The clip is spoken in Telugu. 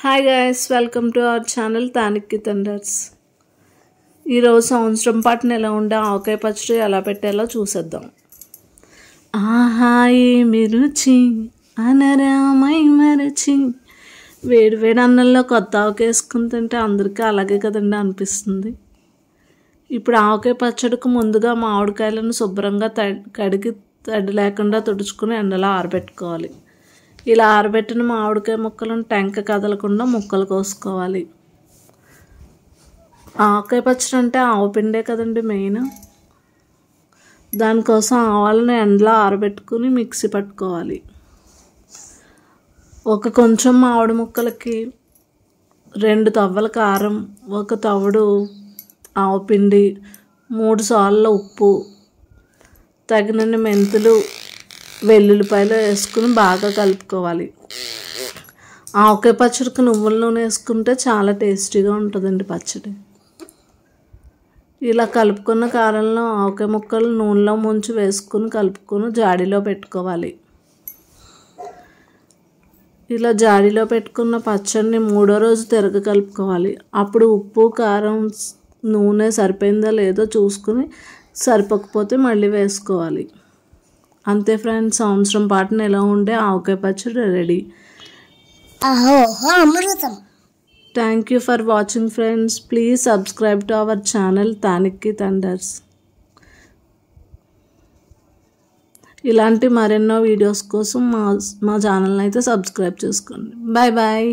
Hi guys, welcome to our channel తానిక్కి తండర్స్. ఈరోజు సంవత్సరం పాటున ఎలా ఉండే ఆవకాయ పచ్చడి ఎలా పెట్టాలో చూసేద్దాం. ఆహా ఏమి రుచి అనరామై మరచి, వేడి వేడి అన్నంలో కొత్త ఆవకాయ వేసుకుని తింటే అందరికీ అలాగే కదండి అనిపిస్తుంది. ఇప్పుడు ఆవకాయ పచ్చడికి ముందుగా మామిడికాయలను శుభ్రంగా కడిగి తడి లేకుండా తుడుచుకుని ఎండలో ఆరబెట్టుకోవాలి. ఇలా ఆరబెట్టిన మామిడికాయ ముక్కలను టెంక కదలకుండా ముక్కలు కోసుకోవాలి. ఆవకాయ పచ్చడి అంటే ఆవపిండే కదండి మెయిన్. దానికోసం ఆవాలను ఎండలో ఆరబెట్టుకుని మిక్సీ పట్టుకోవాలి. కొంచెం మామిడి ముక్కలకి 2 తవ్వల కారం, 1 తవుడు ఆవపిండి, 3 సార్లు ఉప్పు, తగినన్ని మెంతులు, వెల్లుల్లిపాయలు వేసుకుని బాగా కలుపుకోవాలి. ఆవకాయ పచ్చడికి నువ్వుల నూనె వేసుకుంటే చాలా టేస్టీగా ఉంటుందండి పచ్చడి. ఇలా కలుపుకున్న కారంలో ఆవకాయ ముక్కలు నూనెలో ముంచి వేసుకుని కలుపుకొని జాడీలో పెట్టుకోవాలి. ఇలా జాడీలో పెట్టుకున్న పచ్చడిని 3వ రోజు తిరగ కలుపుకోవాలి. అప్పుడు ఉప్పు, కారం, నూనె సరిపోయిందో లేదో చూసుకుని సరిపోకపోతే మళ్ళీ వేసుకోవాలి. అంతే ఫ్రెండ్స్, సంవత్సరం పాటున ఎలా ఉండే ఆవకాయ పచ్చడి రెడీ. అమృతం. Thank you for watching friends. Please subscribe to our channel తానిక్కి తండర్స్. ఇలాంటి మరెన్నో వీడియోస్ కోసం మా ఛానల్ని అయితే సబ్స్క్రైబ్ చేసుకోండి. Bye bye.